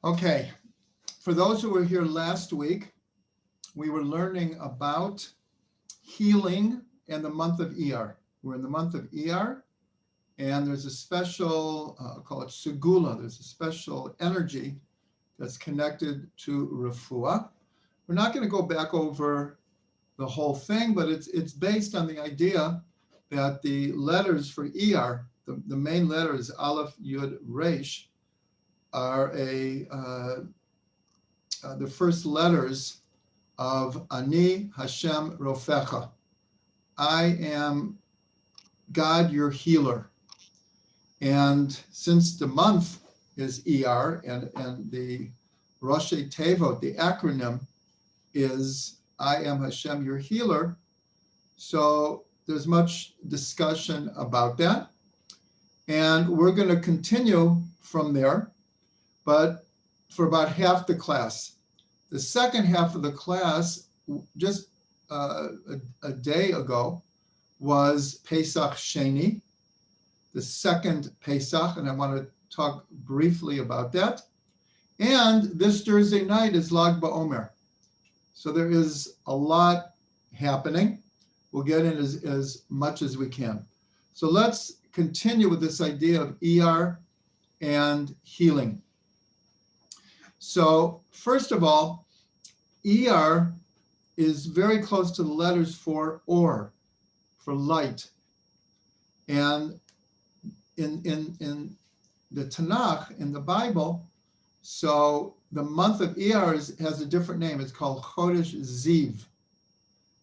Okay, for those who were here last week, we were learning about healing and the month of Iyar. We're in the month of Iyar, and there's a special, call it segula, there's a special energy that's connected to refuah. We're not going to go back over the whole thing, but it's based on the idea that the letters for Iyar, the main letters, Aleph, Yud, Resh, are the first letters of Ani Hashem Rofecha. I am God, your healer. And since the month is Iyar and the Roshei Tevot, the acronym, is I am Hashem, your healer, so there's much discussion about that. And we're going to continue from there, but for about half the class. The second half of the class, just a day ago, was Pesach Sheni, the second Pesach, and I want to talk briefly about that. And this Thursday night is Lag BaOmer. So there is a lot happening. We'll get in as much as we can. So let's continue with this idea of Iyar and healing. So first of all, Iyar is very close to the letters for or, for light. And in the Tanakh, in the Bible, so the month of Iyar has a different name. It's called Chodesh Ziv.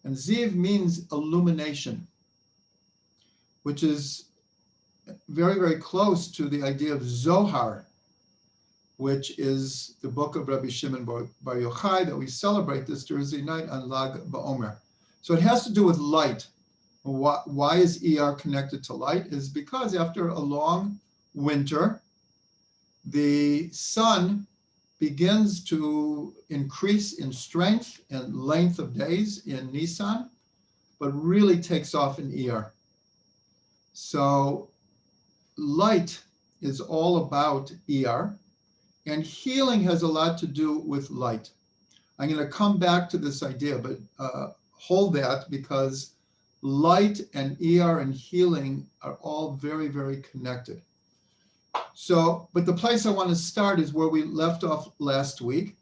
And Ziv means illumination, which is very, very close to the idea of Zohar, which is the book of Rabbi Shimon Bar Yochai that we celebrate this Thursday night on Lag BaOmer. So it has to do with light. Why is Iyar connected to light? Is because after a long winter, the sun begins to increase in strength and length of days in Nisan, but really takes off in Iyar. So light is all about Iyar, and healing has a lot to do with light. I'm going to come back to this idea, but hold that, because light and Iyar and healing are all very, very connected. So, but the place I want to start is where we left off last week,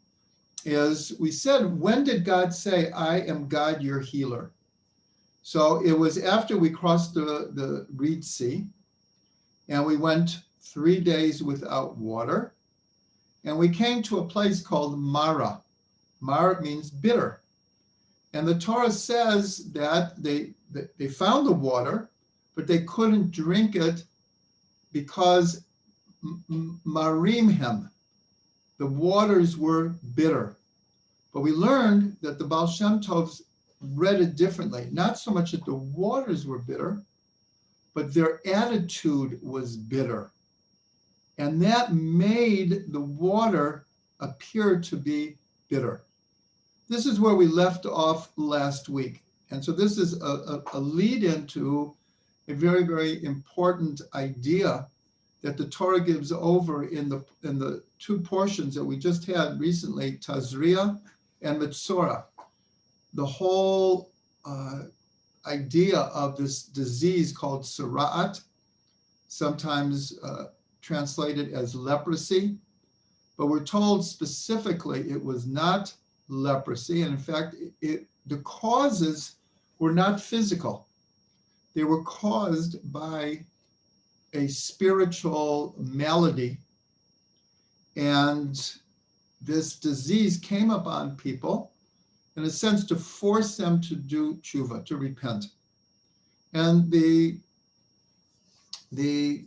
is we said, when did God say, I am God, your healer? So it was after we crossed the Reed Sea, and we went 3 days without water, and we came to a place called Mara. Mara means bitter. And the Torah says that they found the water, but they couldn't drink it because Marimhem, the waters were bitter. But we learned that the Baal Shem Tov read it differently. Not so much that the waters were bitter, but their attitude was bitter. And that made the water appear to be bitter. This is where we left off last week. And so this is a lead into a very, very important idea that the Torah gives over in the two portions that we just had recently, Tazria and Metzora. The whole idea of this disease called Sira'at, sometimes translated as leprosy, but we're told specifically it was not leprosy. And in fact, the causes were not physical. They were caused by a spiritual malady. And this disease came upon people, in a sense, to force them to do tshuva, to repent. And the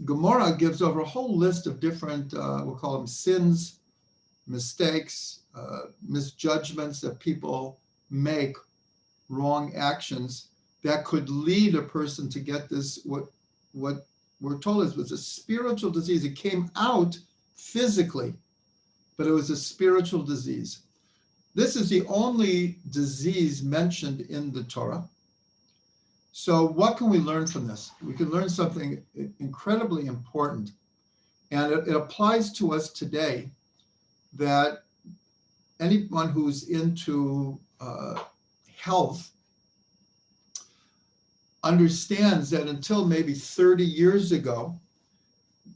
Gemara gives over a whole list of different, we'll call them sins, mistakes, misjudgments that people make, wrong actions that could lead a person to get this, what we're told is was a spiritual disease. It came out physically, but it was a spiritual disease. This is the only disease mentioned in the Torah. So what can we learn from this? We can learn something incredibly important, and it applies to us today. that anyone who's into health understands that until maybe 30 years ago,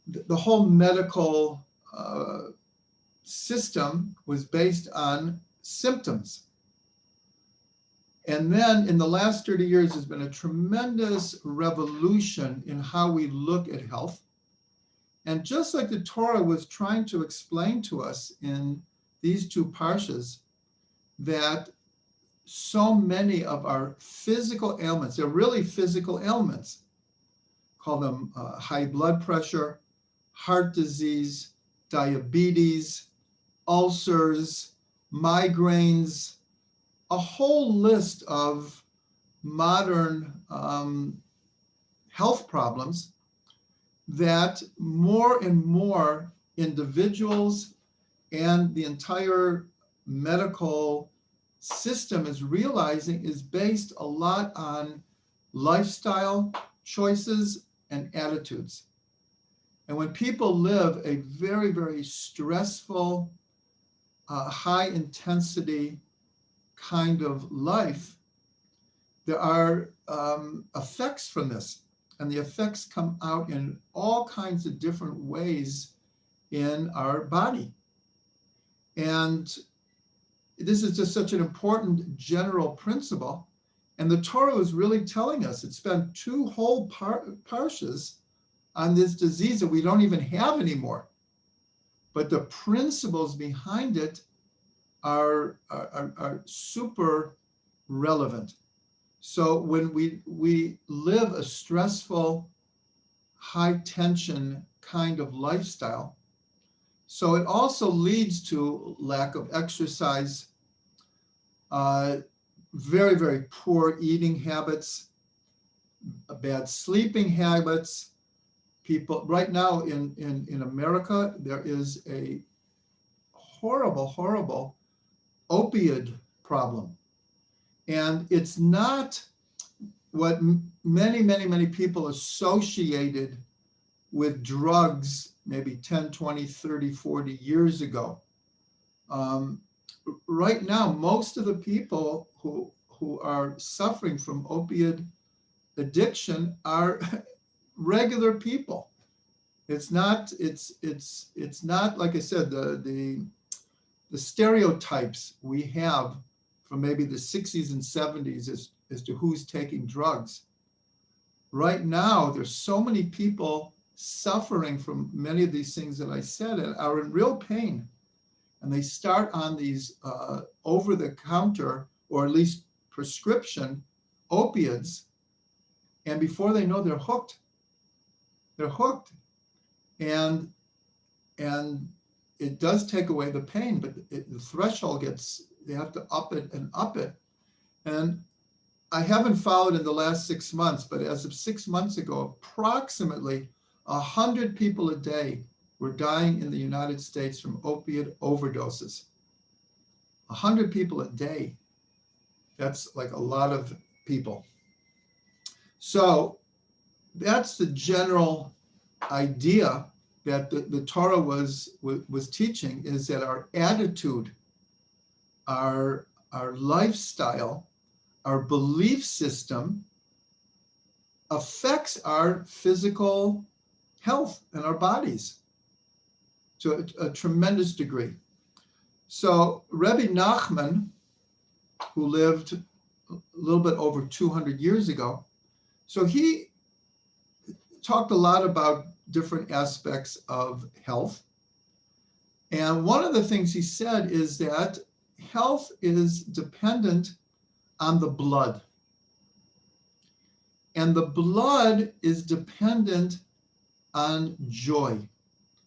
the whole medical system was based on symptoms. And then in the last 30 years, there's been a tremendous revolution in how we look at health. And just like the Torah was trying to explain to us in these two parshas, that so many of our physical ailments, they're really physical ailments, call them high blood pressure, heart disease, diabetes, ulcers, migraines, a whole list of modern health problems that more and more individuals and the entire medical system is realizing is based a lot on lifestyle choices and attitudes. And when people live a very, very stressful, high intensity kind of life, there are effects from this. And the effects come out in all kinds of different ways in our body. And this is just such an important general principle. And the Torah is really telling us, it spent two whole parshas on this disease that we don't even have anymore. But the principles behind it are super relevant. So when we live a stressful, high tension kind of lifestyle, so it also leads to lack of exercise, very, very poor eating habits, bad sleeping habits. People right now in America, there is a horrible, horrible opioid problem. And it's not what many, many, many people associated with drugs maybe 10, 20, 30, 40 years ago. Right now, most of the people who are suffering from opiate addiction are regular people. It's not like I said, the stereotypes we have from maybe the 60s and 70s as to who's taking drugs. Right now, there's so many people suffering from many of these things that I said and are in real pain. And they start on these over-the-counter or at least prescription opiates. And before they know, they're hooked. They're hooked. And it does take away the pain, but the threshold they have to up it and up it. And I haven't followed in the last 6 months, but as of 6 months ago, approximately 100 people a day were dying in the United States from opiate overdoses. 100 people a day. That's like a lot of people. So that's the general idea that the Torah was teaching, is that our attitude, our lifestyle, our belief system affects our physical health and our bodies to a tremendous degree. So Rabbi Nachman, who lived a little bit over 200 years ago, so he talked a lot about different aspects of health. And one of the things he said is that health is dependent on the blood. And the blood is dependent on joy,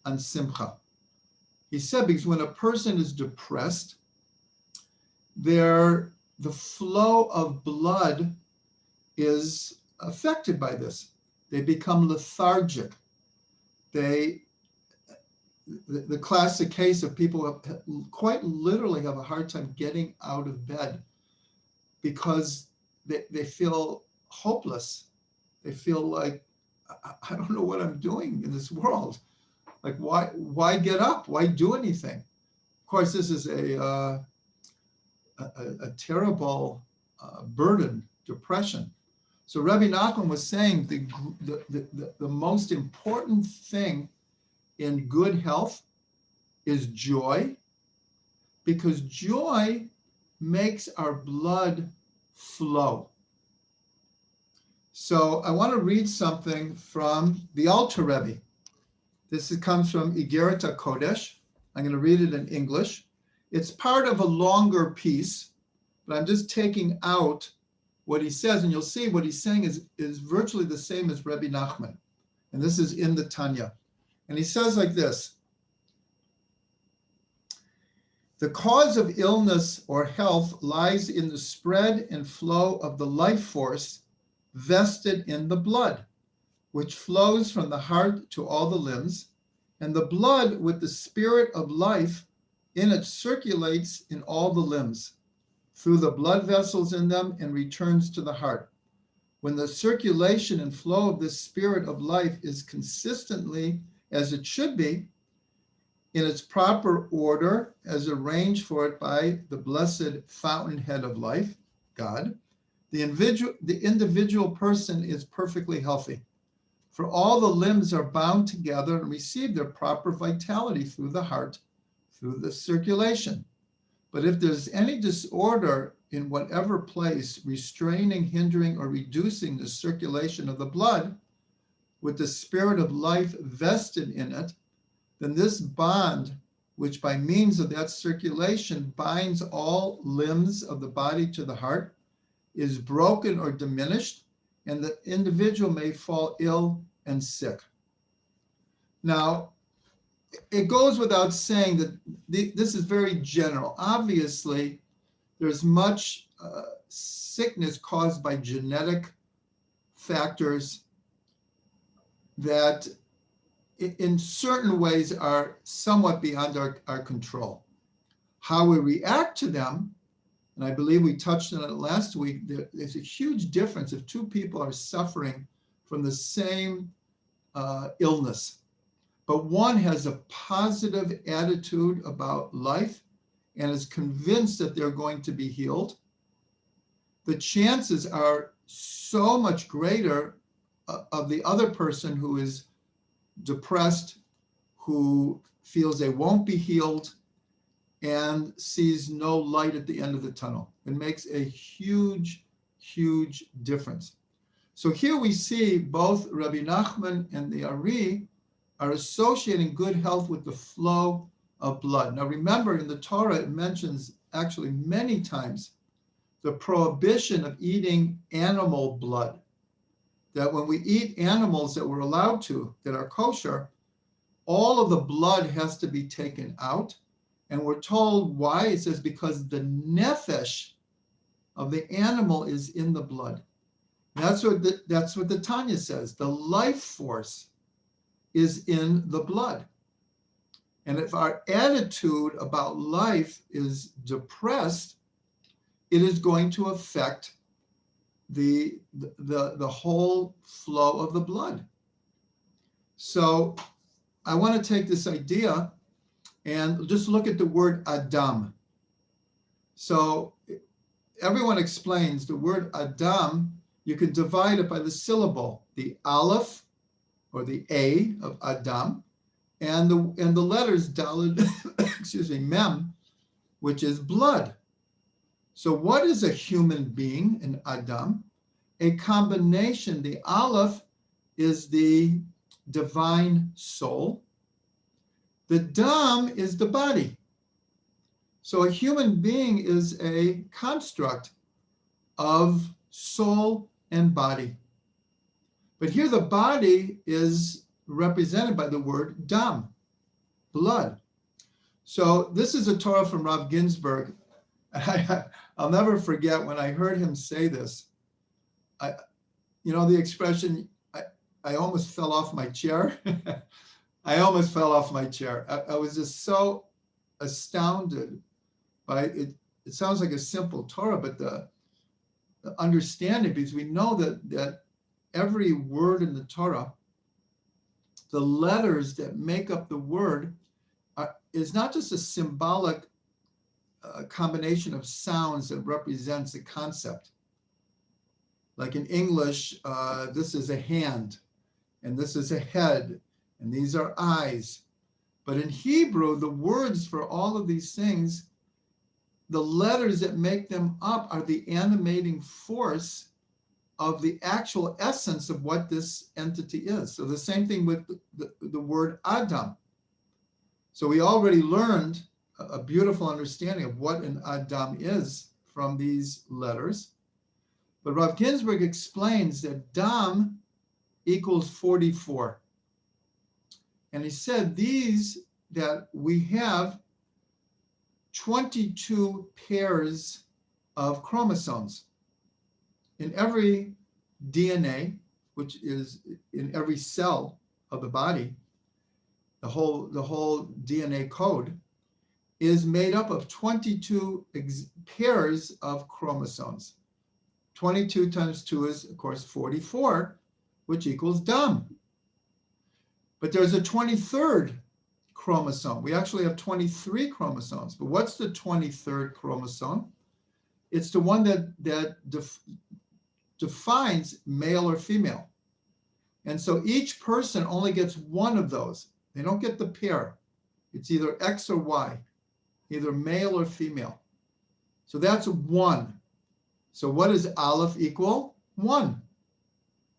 on simcha. He said because when a person is depressed, the flow of blood is affected by this. They become lethargic. The classic case of people who quite literally have a hard time getting out of bed because they feel hopeless. They feel like, I don't know what I'm doing in this world. Like, why get up? Why do anything? course, this is a terrible burden, depression. So Rebbi Nachman was saying the most important thing in good health is joy, because joy makes our blood flow. So I want to read something from the Alter Rebbe. This comes from Igeret HaKodesh. I'm going to read it in English. It's part of a longer piece, but I'm just taking out what he says, and you'll see what he's saying is virtually the same as Rebbi Nachman. And this is in the Tanya. And he says like this: the cause of illness or health lies in the spread and flow of the life force vested in the blood, which flows from the heart to all the limbs, and the blood with the spirit of life in it circulates in all the limbs, through the blood vessels in them, and returns to the heart. When the circulation and flow of this spirit of life is consistently as it should be, in its proper order, as arranged for it by the blessed fountainhead of life, God, the individual person is perfectly healthy. For all the limbs are bound together and receive their proper vitality through the heart, through the circulation. But if there's any disorder in whatever place, restraining, hindering, or reducing the circulation of the blood with the spirit of life vested in it, then this bond, which by means of that circulation binds all limbs of the body to the heart, is broken or diminished, and the individual may fall ill and sick. Now, it goes without saying that this is very general. Obviously, there's much sickness caused by genetic factors that in certain ways are somewhat beyond our control. How we react to them, and I believe we touched on it last week, there's a huge difference if two people are suffering from the same illness, but one has a positive attitude about life and is convinced that they're going to be healed. The chances are so much greater of the other person who is depressed, who feels they won't be healed and sees no light at the end of the tunnel. It makes a huge, huge difference. So here we see both Rabbi Nachman and the Ari are associating good health with the flow of blood. Now remember, in the Torah, it mentions actually many times the prohibition of eating animal blood. That when we eat animals that we're allowed to, that are kosher, all of the blood has to be taken out. And we're told why. It says because the nefesh of the animal is in the blood. That's what the Tanya says. The life force is in the blood. And if our attitude about life is depressed, it is going to affect the whole flow of the blood. So I want to take this idea and just look at the word Adam. So everyone explains the word Adam, you can divide it by the syllable, the Aleph or the A of Adam, and the letters Daled, Mem, which is blood. So what is a human being, an Adam? A combination. The Aleph is the divine soul. The Dam is the body. So a human being is a construct of soul and body. But here the body is represented by the word Dam, blood. So this is a Torah from Rav Ginsburgh. I'll never forget when I heard him say this. The expression, I almost fell off my chair. I almost fell off my chair. I was just so astounded by it. It sounds like a simple Torah, but the understanding, because we know that every word in the Torah, the letters that make up the word is not just a symbolic combination of sounds that represents a concept. Like in English, this is a hand, and this is a head, and these are eyes. But in Hebrew, the words for all of these things, the letters that make them up are the animating force of the actual essence of what this entity is. So the same thing with the word Adam. So we already learned a beautiful understanding of what an Adam is from these letters. But Rav Ginsburgh explains that Dam equals 44. And he said that we have 22 pairs of chromosomes. In every DNA, which is in every cell of the body, the whole DNA code is made up of 22 pairs of chromosomes. 22 times 2 is, of course, 44, which equals Dam. But there's a 23rd chromosome. We actually have 23 chromosomes. But what's the 23rd chromosome? It's the one that defines male or female. And so each person only gets one of those. They don't get the pair. It's either X or Y, either male or female. So that's 1. So what does Aleph equal? 1.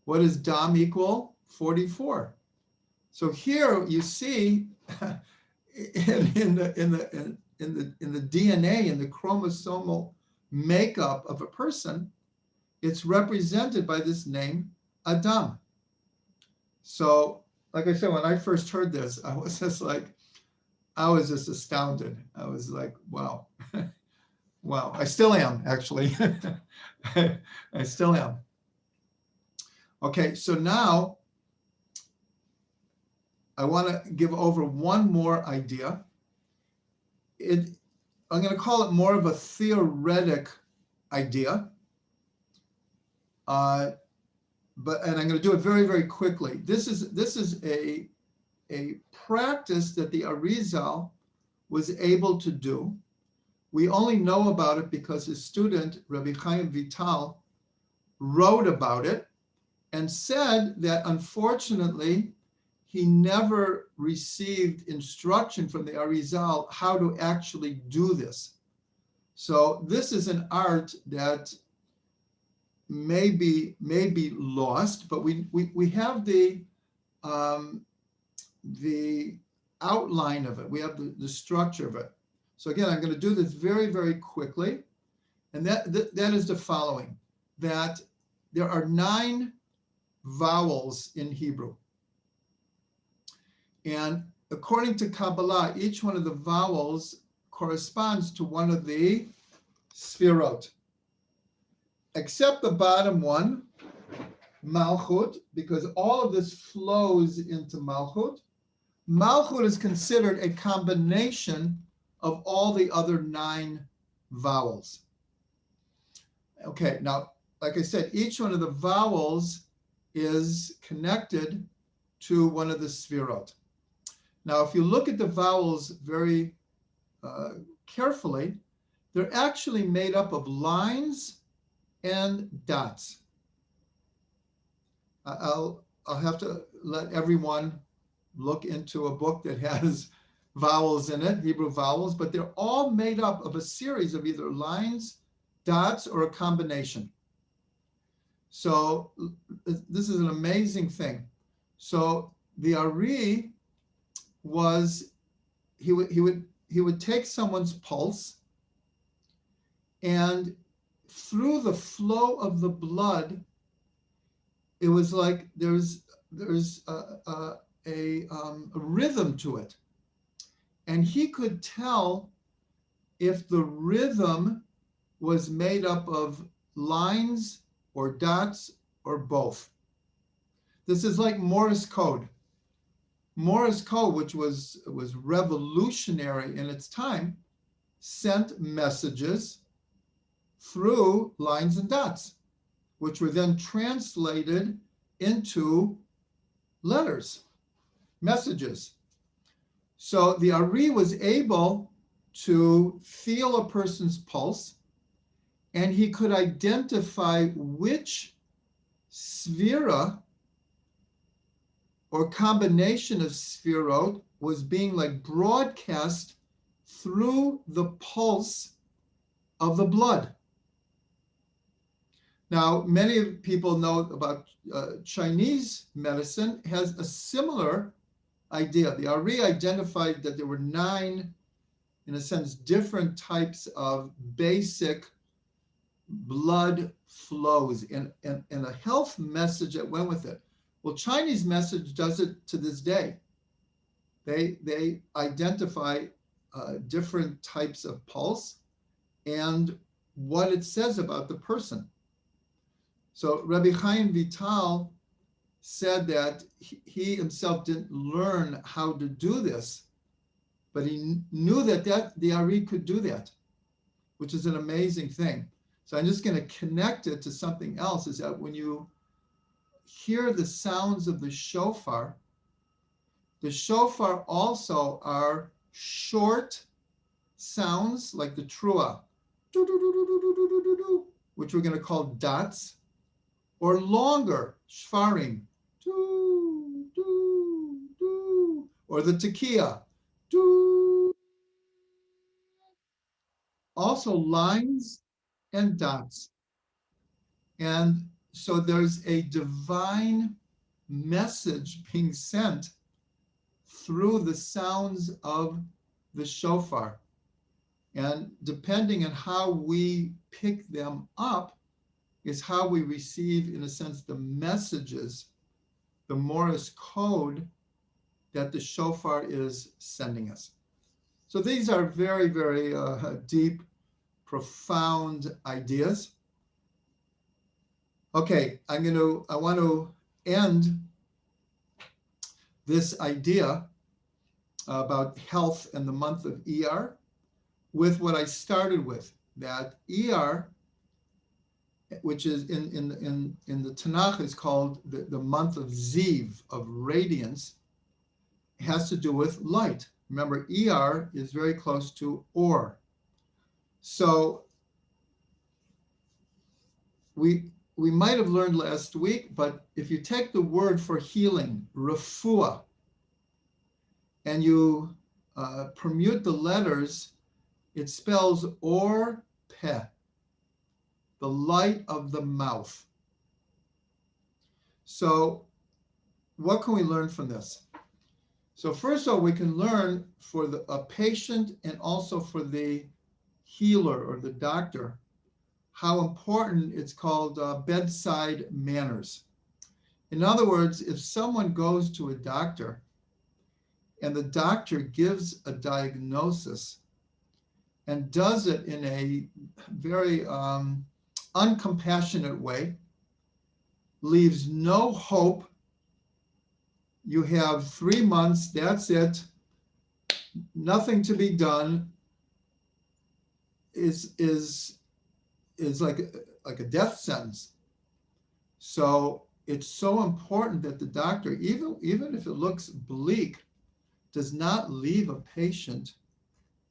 What does Dam equal? 44. So here you see in the DNA, in the chromosomal makeup of a person, it's represented by this name Adam. So, like I said, when I first heard this, I was just astounded. I was like, wow. Wow. I still am, actually. I still am. Okay, so now I want to give over one more idea. I'm going to call it more of a theoretic idea. And I'm going to do it very, very quickly. This is a practice that the Arizal was able to do. We only know about it because his student, Rabbi Chaim Vital, wrote about it and said that unfortunately, he never received instruction from the Arizal how to actually do this. So this is an art that may be lost, but we have the outline of it. We have the structure of it. So again, I'm going to do this very, very quickly. And that is the following, that there are 9 vowels in Hebrew. And according to Kabbalah, each one of the vowels corresponds to one of the sfirot, except the bottom one, Malchut, because all of this flows into Malchut. Malchut is considered a combination of all the other 9 vowels. Okay, now, like I said, each one of the vowels is connected to one of the sfirot. Now, if you look at the vowels very carefully, they're actually made up of lines and dots. I'll have to let everyone look into a book that has vowels in it, Hebrew vowels, but they're all made up of a series of either lines, dots, or a combination. So this is an amazing thing. So the Ari was, he would take someone's pulse, and through the flow of the blood, it was like there's a rhythm to it. And he could tell if the rhythm was made up of lines or dots or both. This is like Morse code. Morse code, which was revolutionary in its time, sent messages through lines and dots, which were then translated into letters, messages. So the Ari was able to feel a person's pulse, and he could identify which sphera or combination of sphirot was being like broadcast through the pulse of the blood. Now, many people know about Chinese medicine has a similar idea. The Ari identified that there were 9, in a sense, different types of basic blood flows and a health message that went with it. Well, Chinese message does it to this day. They identify different types of pulse and what it says about the person. So Rabbi Chaim Vital said that he himself didn't learn how to do this, but he knew that the Ari could do that, which is an amazing thing. So I'm just going to connect it to something else, is that when you hear the sounds of the shofar also are short sounds like the trua, which we're going to call dots, or longer shfarim, or the tekiah, also lines and dots. And so there's a divine message being sent through the sounds of the shofar. And depending on how we pick them up is how we receive, in a sense, the messages, the Morse code that the shofar is sending us. So these are very, very deep, profound ideas. Okay, I want to end this idea about health and the month of ER with what I started with, that ER, which is in the Tanakh, is called the month of Ziv, of radiance, has to do with light. Remember, ER is very close to Or. So we might have learned last week, but if you take the word for healing, refuah, and you permute the letters, it spells Or Peh, the light of the mouth. So what can we learn from this? So first of all, we can learn for a patient and also for the healer or the doctor how important it's called bedside manners. In other words, if someone goes to a doctor and the doctor gives a diagnosis and does it in a very uncompassionate way, leaves no hope, you have 3 months, that's it, nothing to be done, is like a death sentence. So it's so important that the doctor, even if it looks bleak, does not leave a patient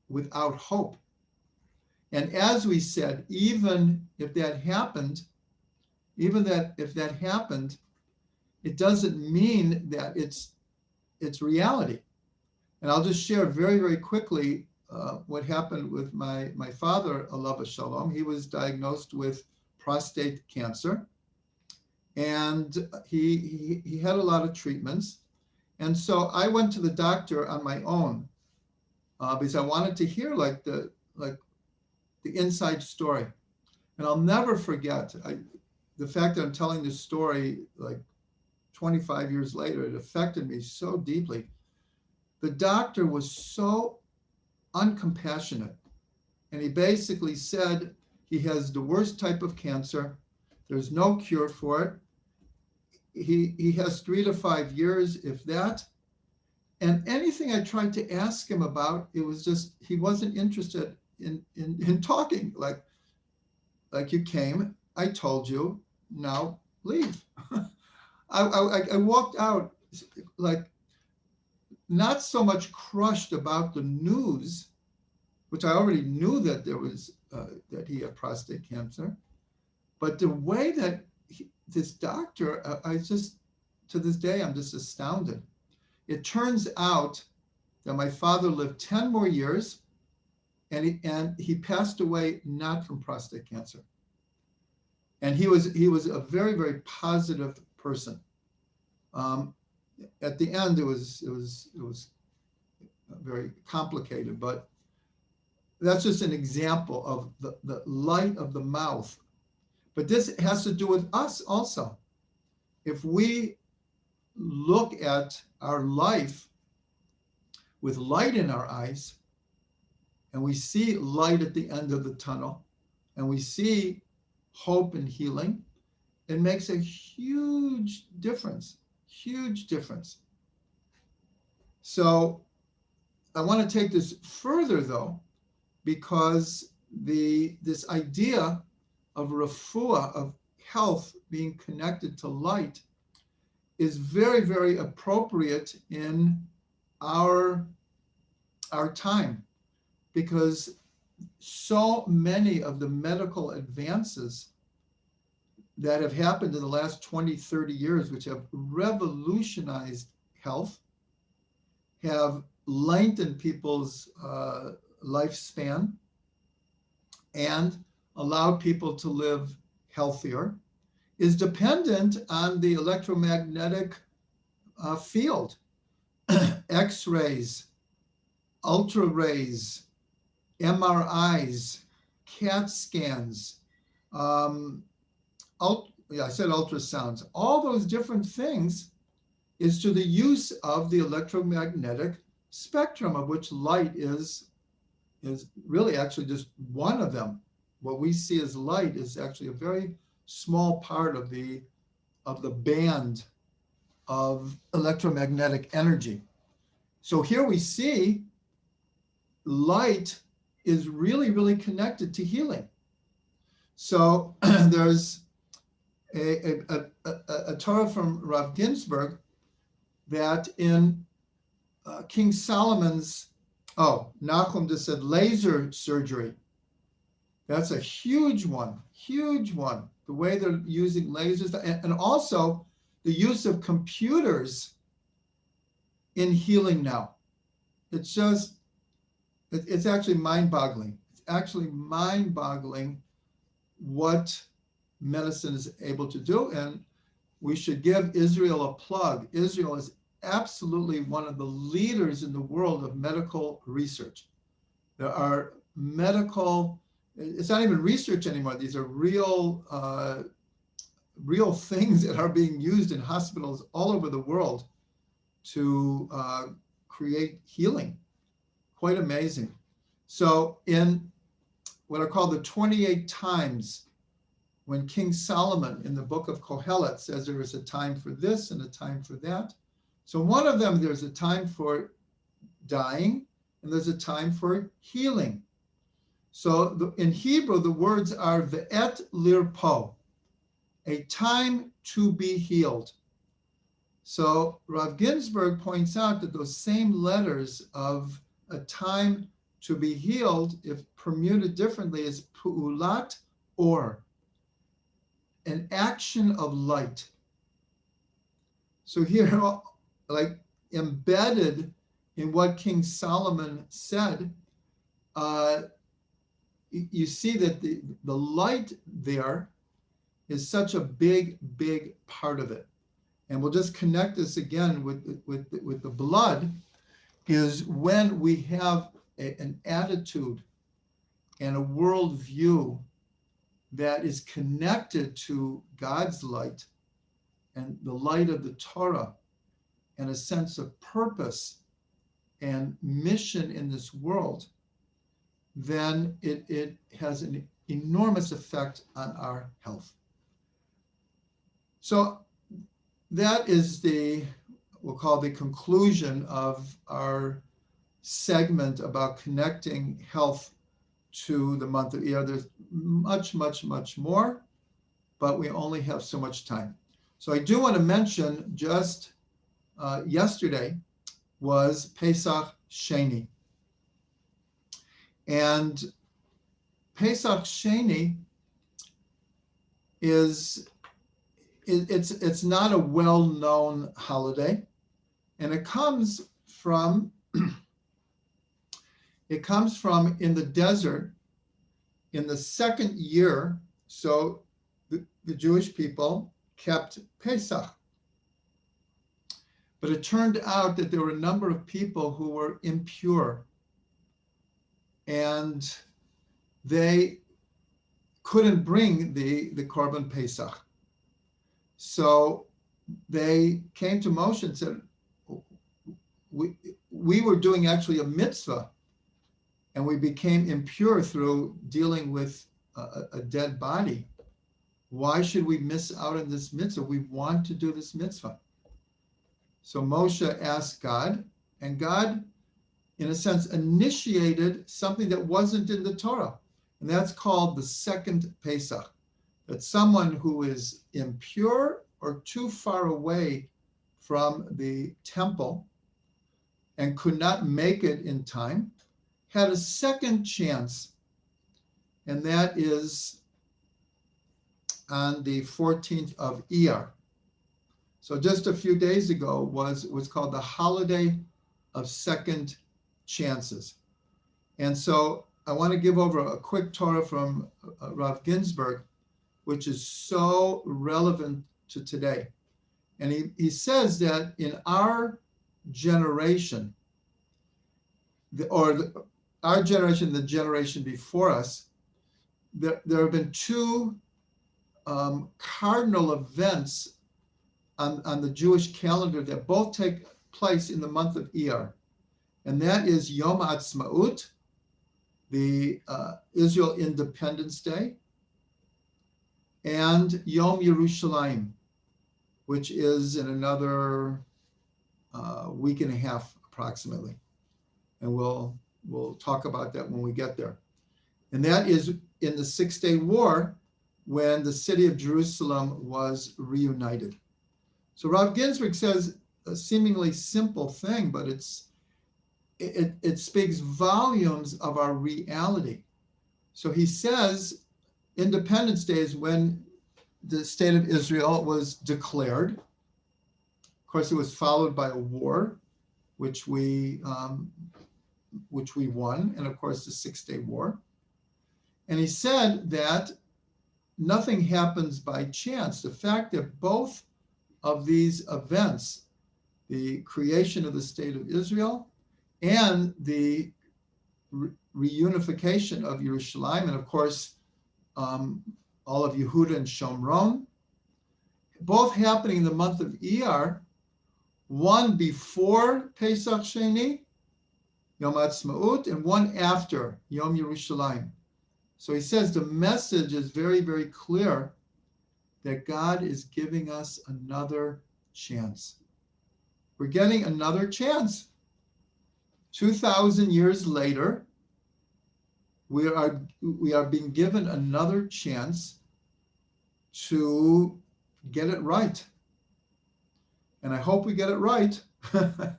without hope. And as we said, even if that happened, it doesn't mean that it's reality. And I'll just share very, very quickly what happened with my father, alav shalom. He was diagnosed with prostate cancer, and he had a lot of treatments. And so I went to the doctor on my own because I wanted to hear like the inside story. And I'll never forget the fact that I'm telling this story like 25 years later. It affected me so deeply. The doctor was so uncompassionate, and he basically said he has the worst type of cancer. There's no cure for it. He has 3 to 5 years, if that. And anything I tried to ask him about, it was just, he wasn't interested in talking. Like you came, I told you, now leave. I walked out like not so much crushed about the news, which I already knew that there was that he had prostate cancer, but the way that this doctor, I just, to this day, I'm just astounded. It turns out that my father lived 10 more years, and he passed away not from prostate cancer. And he was a very, very positive person. At the end, it was very complicated, but that's just an example of the light of the mouth. But this has to do with us also. If we look at our life with light in our eyes, and we see light at the end of the tunnel, and we see hope and healing, it makes a huge difference, huge difference. So I want to take this further, though, because this idea of refuah, of health being connected to light, is very, very appropriate in our time, because so many of the medical advances that have happened in the last 20, 30 years, which have revolutionized health, have lengthened people's lifespan and allowed people to live healthier, is dependent on the electromagnetic field. X-rays, ultra rays, MRIs, CAT scans, I said ultrasounds, all those different things is to the use of the electromagnetic spectrum, of which light is really actually just one of them. What we see as light is actually a very small part of the band of electromagnetic energy. So here we see light is really, really connected to healing. So there's a Torah from Rav Ginsburgh that in King Solomon's, Nachum just said laser surgery. That's a huge one, huge one. The way they're using lasers, and also the use of computers in healing now. It's just, it's actually mind-boggling. It's actually mind-boggling what medicine is able to do, and we should give Israel a plug. Israel is absolutely one of the leaders in the world of medical research. There are medical, it's not even research anymore. These are real things that are being used in hospitals all over the world to create healing. Quite amazing. So in what are called the 28 times, when King Solomon in the book of Kohelet says there is a time for this and a time for that. So one of them, there's a time for dying and there's a time for healing. So in Hebrew, the words are ve'et lirpo, a time to be healed. So Rav Ginsburgh points out that those same letters of a time to be healed, if permuted differently, is pu'ulat or, an action of light. So here, like embedded in what King Solomon said, you see that the light there is such a big, big part of it. And we'll just connect this again with the blood, is when we have an attitude and a worldview that is connected to God's light and the light of the Torah and a sense of purpose and mission in this world, then it has an enormous effect on our health. So that is we'll call the conclusion of our segment about connecting health to the month of Iyar. There's much, much, much more, but we only have so much time. So I do want to mention just yesterday, was Pesach Sheni. And Pesach Sheni it's not a well-known holiday, and it comes from in the desert in the second year. So the Jewish people kept Pesach. But it turned out that there were a number of people who were impure, and they couldn't bring the Korban Pesach. So they came to Moshe and said, we were doing actually a mitzvah, and we became impure through dealing with a dead body. Why should we miss out on this mitzvah? We want to do this mitzvah. So Moshe asked God, and God, in a sense, initiated something that wasn't in the Torah. And that's called the second Pesach. That someone who is impure or too far away from the temple and could not make it in time had a second chance. And that is on the 14th of Iyar. So just a few days ago was called the holiday of second chances. And so I want to give over a quick Torah from Rav Ginsburgh, which is so relevant to today. And he says that in our generation, our generation, the generation before us, there have been two cardinal events on the Jewish calendar that both take place in the month of Iyar. And that is Yom Ha'atzmaut, the Israel Independence Day, and Yom Yerushalayim, which is in another week and a half approximately. And we'll talk about that when we get there. And that is in the 6-Day War, when the city of Jerusalem was reunited. So Rav Ginsburgh says a seemingly simple thing, but it speaks volumes of our reality. So he says Independence Day is when the state of Israel was declared. Of course, it was followed by a war, which we won, and of course the 6-Day War. And he said that nothing happens by chance. The fact that both of these events, the creation of the state of Israel and the reunification of Yerushalayim, and of course all of Yehuda and Shomron, both happening in the month of Iyar, one before Pesach Sheni, Yom Ha'atzmaut, and one after, Yom Yerushalayim. So he says the message is very, very clear that God is giving us another chance. We're getting another chance. 2,000 years later, we are being given another chance to get it right. And I hope we get it right. There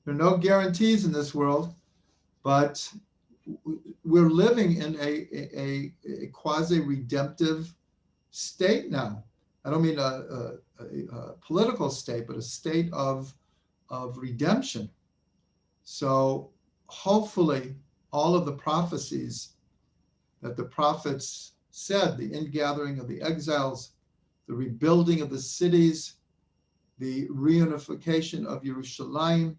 are no guarantees in this world, but we're living in a quasi-redemptive state now. I don't mean a political state, but a state of redemption. So hopefully all of the prophecies that the prophets said, the ingathering of the exiles, the rebuilding of the cities, the reunification of Yerushalayim,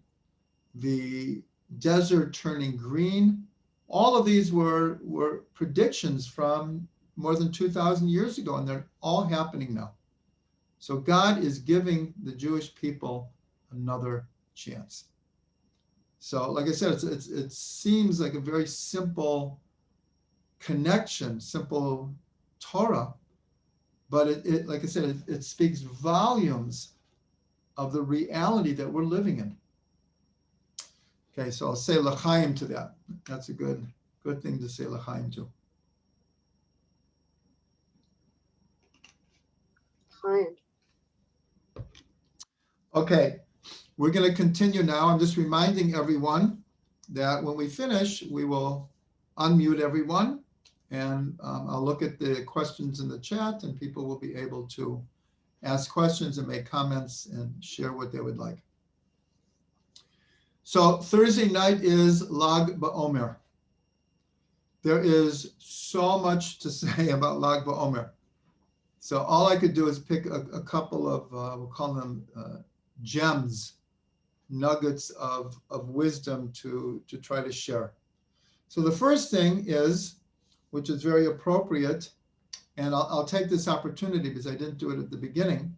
the desert turning green, all of these were predictions from more than 2,000 years ago, and they're all happening now. So God is giving the Jewish people another chance. So like I said, it seems like a very simple connection, simple Torah, but it like I said, it speaks volumes of the reality that we're living in. Okay, so I'll say l'chaim to that. That's a good thing to say l'chaim to. Okay, We're going to continue now. I'm just reminding everyone that when we finish, we will unmute everyone, and I'll look at the questions in the chat, and people will be able to ask questions and make comments and share what they would like. So Thursday night is Lag BaOmer. There is so much to say about Lag BaOmer. So all I could do is pick a couple of, we'll call them gems, nuggets of wisdom to try to share. So the first thing is, which is very appropriate, and I'll take this opportunity because I didn't do it at the beginning,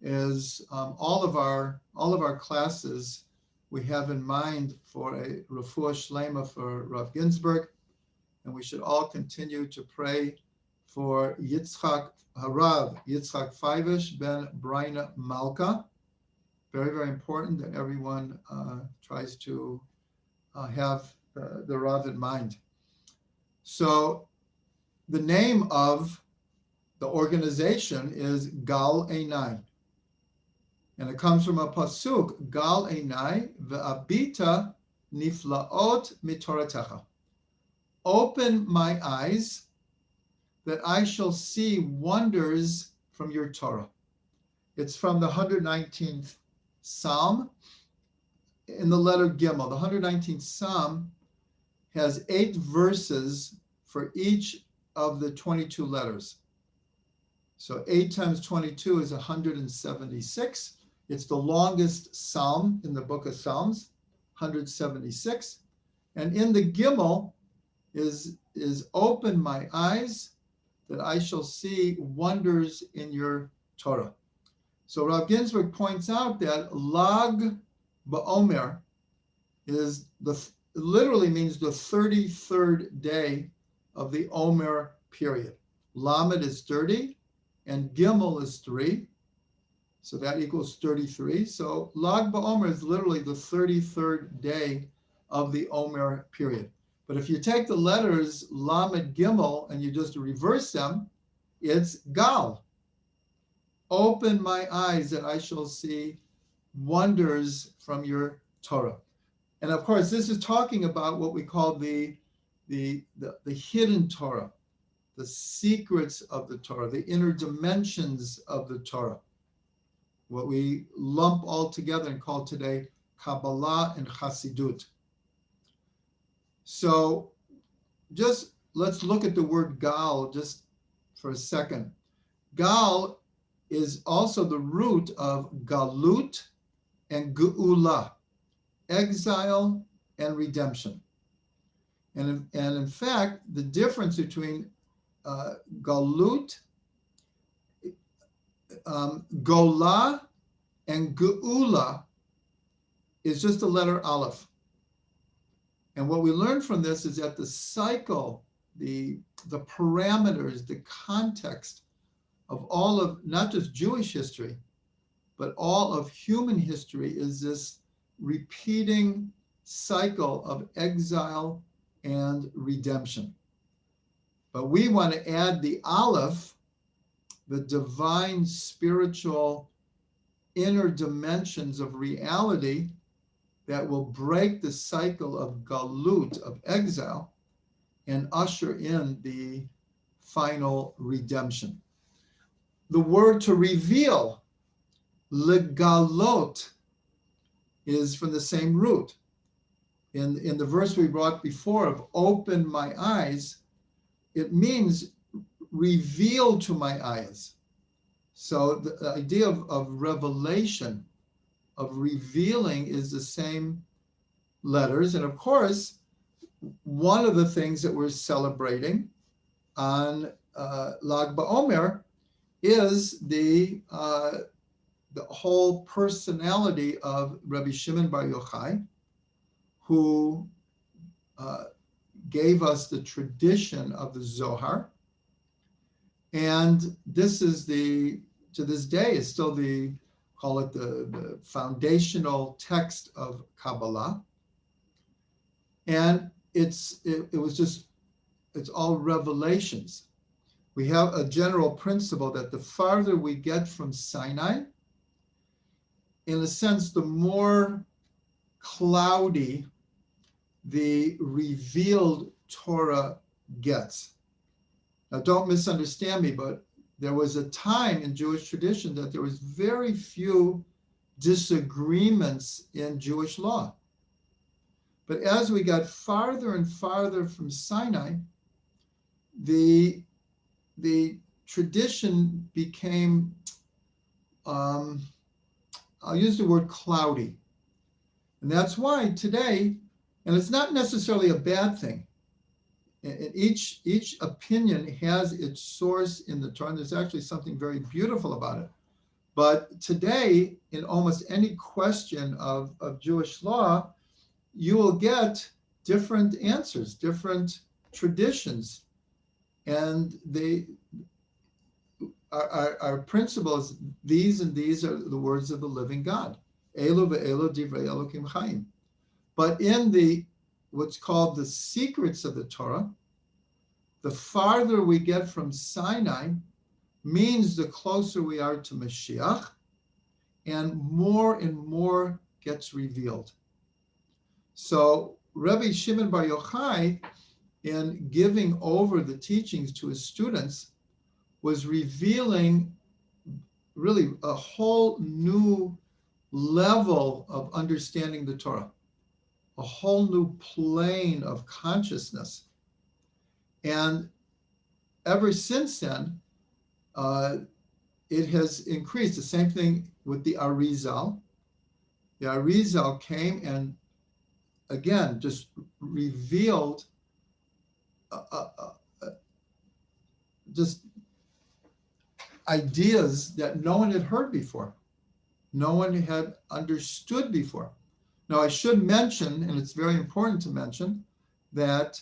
is all of our classes we have in mind for a refuah shlema for Rav Ginsburgh, and we should all continue to pray for Yitzchak Harav Yitzchak Feivish ben Braina Malka. Very, very important that everyone tries to have the Rav in mind. So the name of the organization is Gal Einai. And it comes from a pasuk, Gal Einai ve'abita niflaot mitoratecha. Open my eyes that I shall see wonders from your Torah. It's from the 119th Psalm in the letter Gimel. The 119th Psalm has 8 verses for each of the 22 letters. So 8 times 22 is 176. It's the longest psalm in the book of Psalms, 176. And in the Gimel is open my eyes that I shall see wonders in your Torah. So Rav Ginsburgh points out that Lag BaOmer is literally means the 33rd day of the Omer period. Lamed is 30 and Gimel is 3. So that equals 33. So Lag BaOmer is literally the 33rd day of the Omer period. But if you take the letters Lamed Gimel and you just reverse them, it's Gal. Open my eyes that I shall see wonders from your Torah. And of course, this is talking about what we call the hidden Torah, the secrets of the Torah, the inner dimensions of the Torah, what we lump all together and call today Kabbalah and Chassidut. So just let's look at the word Gal just for a second. Gal is also the root of Galut and Geula, exile and redemption. And in fact, the difference between Galut, Gola, and Geula is just the letter Aleph. And what we learn from this is that the cycle, the parameters, the context of all of not just Jewish history, but all of human history is this repeating cycle of exile and redemption. But we want to add the Aleph, the divine spiritual inner dimensions of reality that will break the cycle of galut, of exile, and usher in the final redemption. The word to reveal, legalot, is from the same root. In the verse we brought before of open my eyes, it means reveal to my eyes. So the idea of revelation, of revealing, is the same letters. And of course, one of the things that we're celebrating on Lag BaOmer is the whole personality of Rabbi Shimon Bar Yochai, who gave us the tradition of the Zohar. And this is to this day, is still call it the foundational text of Kabbalah. And it's all revelations. We have a general principle that the farther we get from Sinai, the in a sense, the more cloudy the revealed Torah gets. Now, don't misunderstand me, but there was a time in Jewish tradition that there was very few disagreements in Jewish law. But as we got farther and farther from Sinai, the tradition became, I'll use the word cloudy. And that's why today, and it's not necessarily a bad thing, and each opinion has its source in the Torah, and there's actually something very beautiful about it. But today, in almost any question of Jewish law, you will get different answers, different traditions. And our principles, these and these are the words of the living God. Elu ve'elu divrei Elokim chaim. But in what's called the secrets of the Torah, the farther we get from Sinai means the closer we are to Mashiach, and more gets revealed. So Rabbi Shimon Bar Yochai, in giving over the teachings to his students, was revealing really a whole new level of understanding the Torah, a whole new plane of consciousness. And ever since then, it has increased. The same thing with the Arizal. The Arizal came and again just revealed just ideas that no one had heard before, no one had understood before. Now, I should mention, and it's very important to mention, that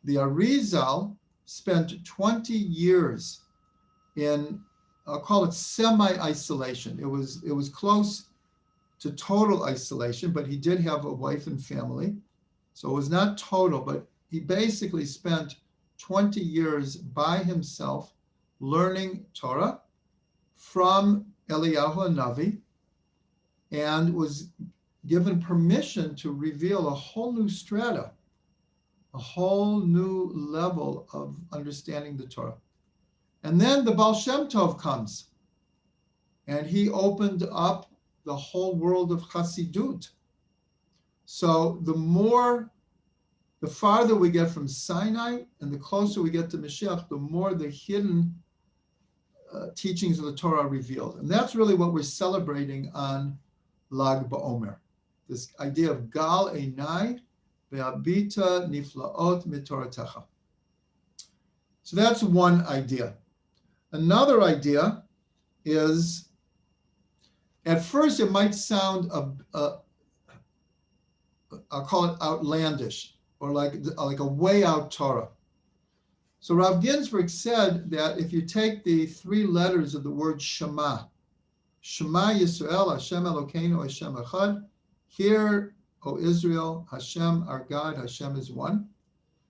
the Arizal spent 20 years in, I'll call it semi-isolation. It was close to total isolation, but he did have a wife and family. So it was not total, but he basically spent 20 years by himself learning Torah from Eliyahu Hanavi, and was given permission to reveal a whole new strata, a whole new level of understanding the Torah. And then the Baal Shem Tov comes, and he opened up the whole world of Chassidut. So the farther we get from Sinai and the closer we get to Mashiach, the more the hidden teachings of the Torah are revealed. And that's really what we're celebrating on Lag BaOmer, this idea of Gal Einai ve'abita niflaot mitoratecha. So that's one idea. Another idea is, at first it might sound, I'll call it outlandish, or like a way out Torah. So Rav Ginsburgh said that if you take the three letters of the word Shema, Shema Yisrael, Hashem Elokeinu, Hashem Echad, hear, O Israel, Hashem, our God, Hashem is one.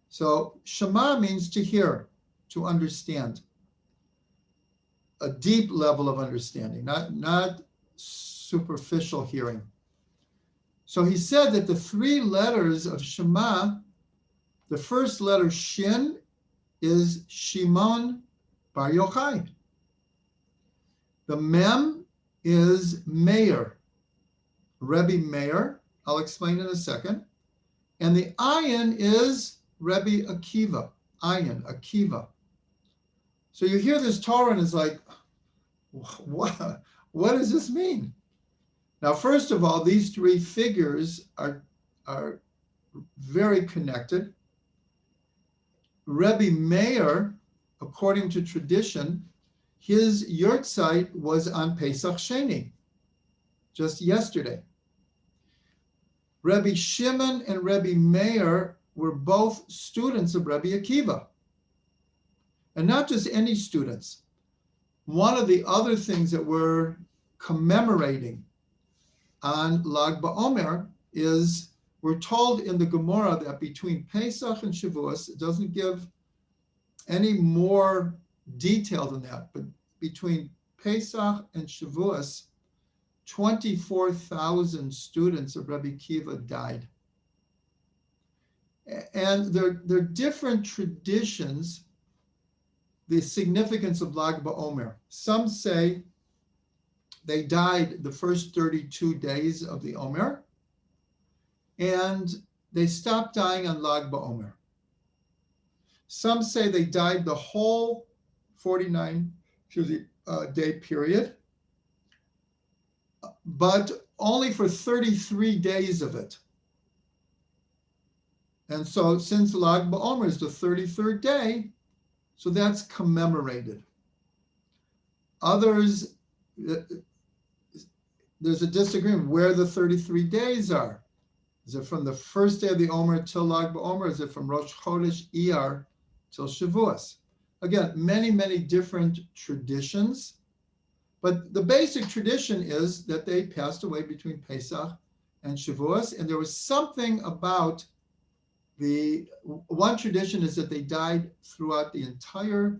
So Shema means to hear, to understand, a deep level of understanding, not superficial hearing. So he said that the three letters of Shema, the first letter Shin is Shimon Bar Yochai. The Mem is Meir, Rebbi Meir. I'll explain in a second. And the Ayin is Rebbi Akiva, Ayin, Akiva. So you hear this Torah and it's like, what does this mean? Now, first of all, these three figures are very connected. Rebbi Meir, according to tradition, his yurtzeit was on Pesach Sheni, just yesterday. Rebbi Shimon and Rebbi Meir were both students of Rebbi Akiva. And not just any students. One of the other things that we're commemorating on Lag BaOmer is, we're told in the Gemara that between Pesach and Shavuos, it doesn't give any more detail than that, but between Pesach and Shavuos, 24,000 students of Rebbi Akiva died. And they're different traditions, the significance of Lag BaOmer. Some say they died the first 32 days of the Omer, and they stopped dying on Lag BaOmer. Some say they died the whole 49 day period, but only for 33 days of it. And so since Lag BaOmer is the 33rd day, so that's commemorated. Others, there's a disagreement where the 33 days are. Is it from the first day of the Omer till Lag BaOmer? Is it from Rosh Chodesh Iyar till Shavuos? Again, many, many different traditions. But the basic tradition is that they passed away between Pesach and Shavuos. And there was something about one tradition is that they died throughout the entire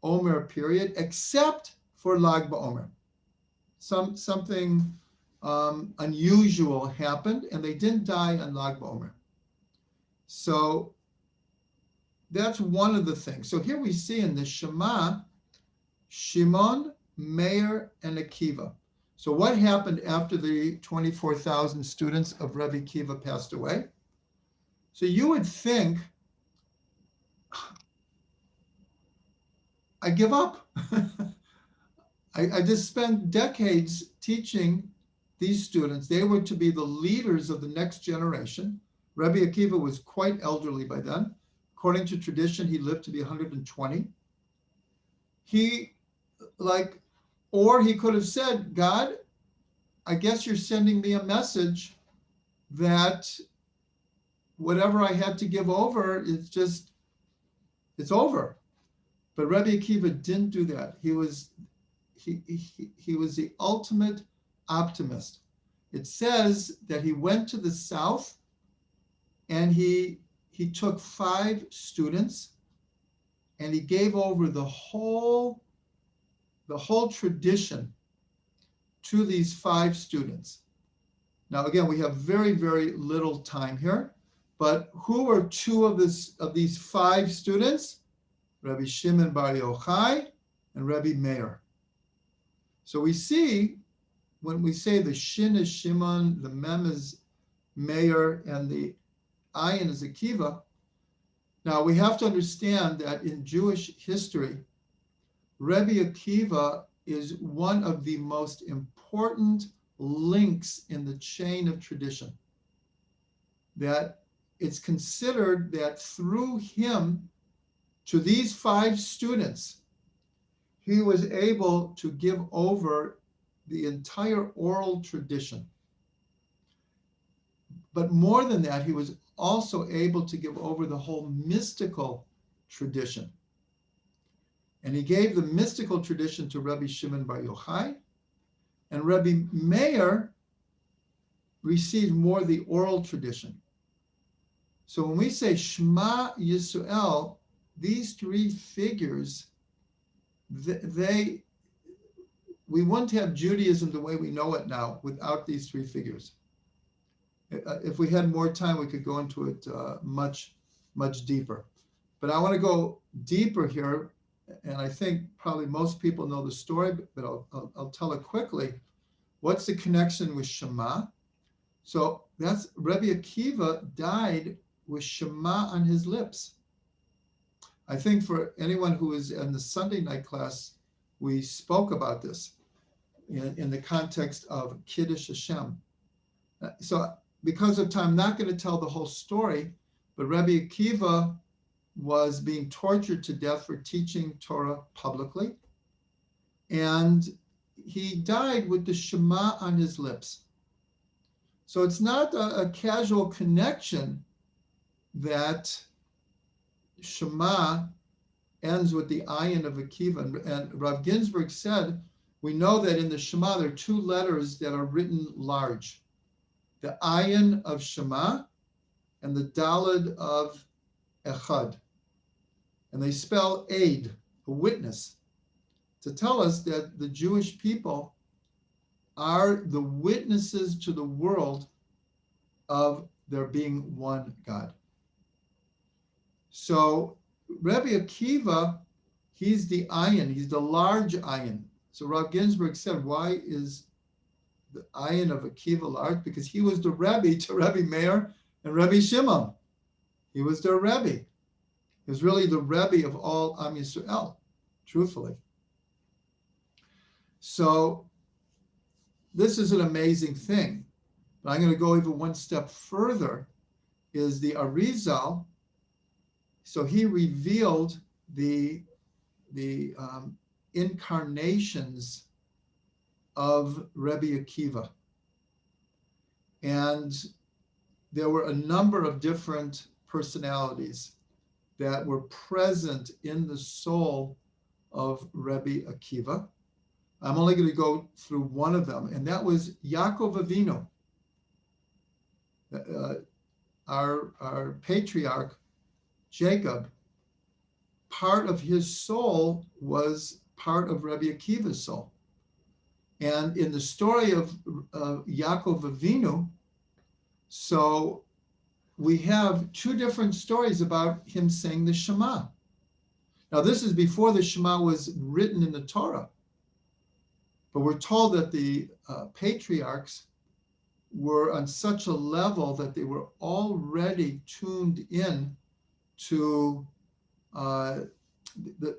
Omer period, except for Lag BaOmer. Something unusual happened, and they didn't die on Lag BaOmer. So that's one of the things. So here we see in the Shema, Shimon, Meir, and Akiva. So what happened after the 24,000 students of Rebbi Akiva passed away? So you would think, I give up. I just spent decades teaching these students. They were to be the leaders of the next generation. Rebbi Akiva was quite elderly by then. According to tradition, he lived to be 120. Or he could have said, God, I guess you're sending me a message that whatever I had to give over, it's over. But Rebbi Akiva didn't do that. He was the ultimate optimist. It says that he went to the south and he took 5 students and he gave over the whole tradition to these 5 students. Now, again, we have very, very little time here, but who were 2 of these 5 students? Rabbi Shimon Bar Yochai and Rabbi Meir. So we see, when we say the Shin is Shimon, the Mem is Meir, and the Ayin is Akiva. Now we have to understand that in Jewish history, Rebbi Akiva is one of the most important links in the chain of tradition. That it's considered that through him, to these 5 students, he was able to give over the entire oral tradition. But more than that, he was also able to give over the whole mystical tradition. And he gave the mystical tradition to Rabbi Shimon Bar Yochai, and Rabbi Meir received more the oral tradition. So when we say Shema Yisrael, these 3 figures, we wouldn't have Judaism the way we know it now without these 3 figures. If we had more time, we could go into it much, much deeper. But I want to go deeper here, and I think probably most people know the story, but I'll tell it quickly. What's the connection with Shema? So that's Rebbi Akiva died with Shema on his lips. I think for anyone who is in the Sunday night class, we spoke about this in the context of Kiddush Hashem. So because of time, I'm not going to tell the whole story, but Rebbi Akiva was being tortured to death for teaching Torah publicly. And he died with the Shema on his lips. So it's not a casual connection that Shema ends with the Ayin of Akiva. And Rav Ginsburgh said, we know that in the Shema, there are 2 letters that are written large. The Ayin of Shema and the Daled of Echad. And they spell aid, a witness, to tell us that the Jewish people are the witnesses to the world of there being one God. So Rebbi Akiva, he's the ayin, he's the large ayin. So Rav Ginsburgh said, why is the ayin of Akiva large? Because he was the Rebbe to Rebbe Meir and Rebbe Shimon. He was their Rebbe. He was really the Rebbe of all Am Yisrael, truthfully. So this is an amazing thing. But I'm going to go even one step further, is the Arizal. So he revealed the incarnations of Rebbi Akiva. And there were a number of different personalities that were present in the soul of Rebbi Akiva. I'm only going to go through one of them, and that was Yaakov Vavino. Our patriarch, Jacob, part of his soul was part of Rebbi Akiva's soul. And in the story of Yaakov Vavino, so we have two different stories about him saying the Shema. Now, this is before the Shema was written in the Torah. But we're told that the patriarchs were on such a level that they were already tuned in to the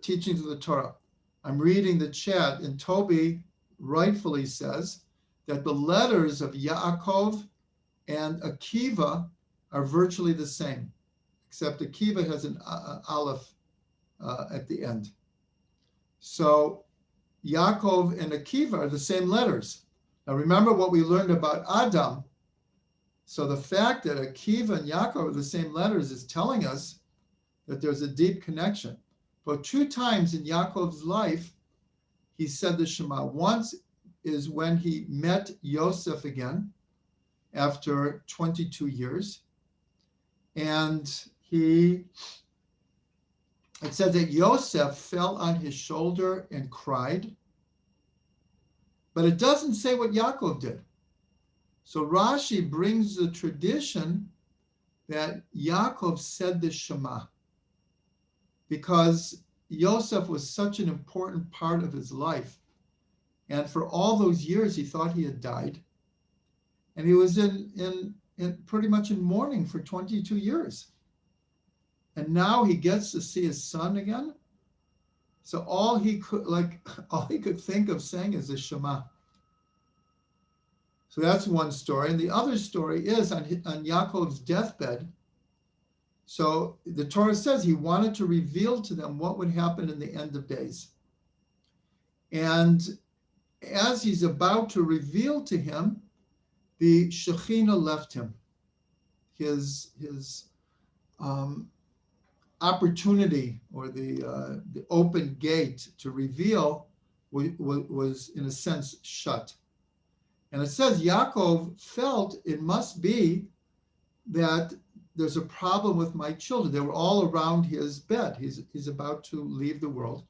teachings of the Torah. I'm reading the chat, and Toby rightfully says that the letters of Yaakov and Akiva are virtually the same, except Akiva has an aleph at the end. So Yaakov and Akiva are the same letters. Now remember what we learned about Adam. So the fact that Akiva and Yaakov are the same letters is telling us that there's a deep connection. But two times in Yaakov's life, he said the Shema. Once is when he met Yosef again after 22 years. And it said that Yosef fell on his shoulder and cried. But it doesn't say what Yaakov did. So Rashi brings the tradition that Yaakov said the Shema, because Yosef was such an important part of his life. And for all those years, he thought he had died. And he was in pretty much in mourning for 22 years. And now he gets to see his son again. So all he could think of saying is the Shema. So that's one story. And the other story is on Yaakov's deathbed. So the Torah says he wanted to reveal to them what would happen in the end of days. And as he's about to reveal to him, the Shekhinah left him. His opportunity, or the open gate to reveal was in a sense shut. And it says Yaakov felt it must be that there's a problem with my children. They were all around his bed. He's about to leave the world,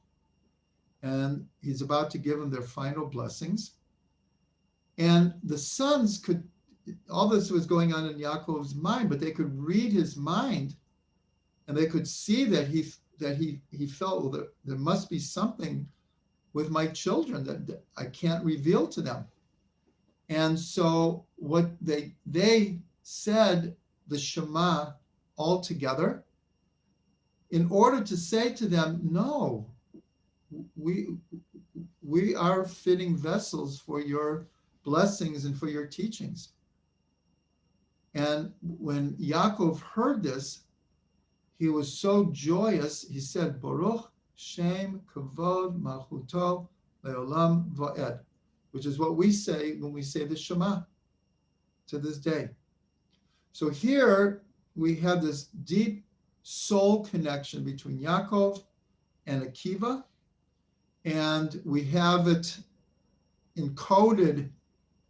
and he's about to give them their final blessings. And the sons could, all this was going on in Yaakov's mind, but they could read his mind, and they could see that he felt, well, there must be something with my children that I can't reveal to them. And so what they said the Shema all together in order to say to them, no, we are fitting vessels for your blessings and for your teachings. And when Yaakov heard this, he was so joyous. He said, Baruch Shem Kavod Malchuto Leolam Va'ed, which is what we say when we say the Shema to this day. So here we have this deep soul connection between Yaakov and Akiva, and we have it encoded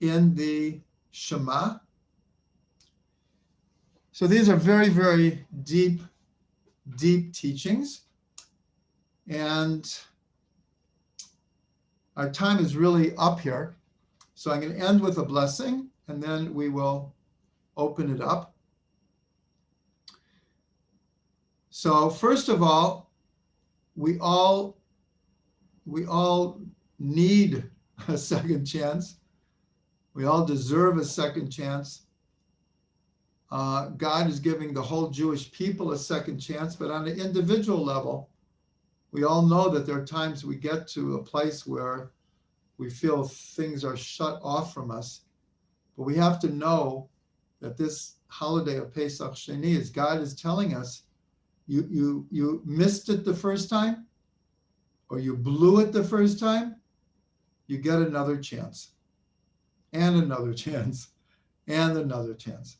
in the Shema. So these are very, very deep teachings. And our time is really up here. So I'm going to end with a blessing, and then we will open it up. So first of all, we all need a second chance. We all deserve a second chance. God is giving the whole Jewish people a second chance, but on an individual level, we all know that there are times we get to a place where we feel things are shut off from us. But we have to know that this holiday of Pesach Sheni is God is telling us, you missed it the first time, or you blew it the first time, you get another chance, and another chance, and another chance.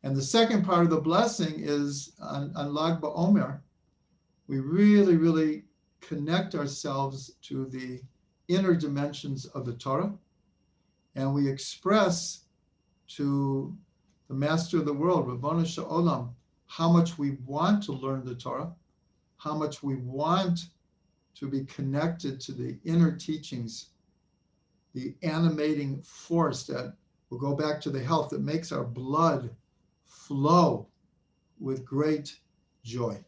And the second part of the blessing is on Lag BaOmer, we really, really connect ourselves to the inner dimensions of the Torah, and we express to the Master of the world, Rabbanu Sha'olam, how much we want to learn the Torah, how much we want to be connected to the inner teachings, the animating force that will go back to the health that makes our blood flow with great joy.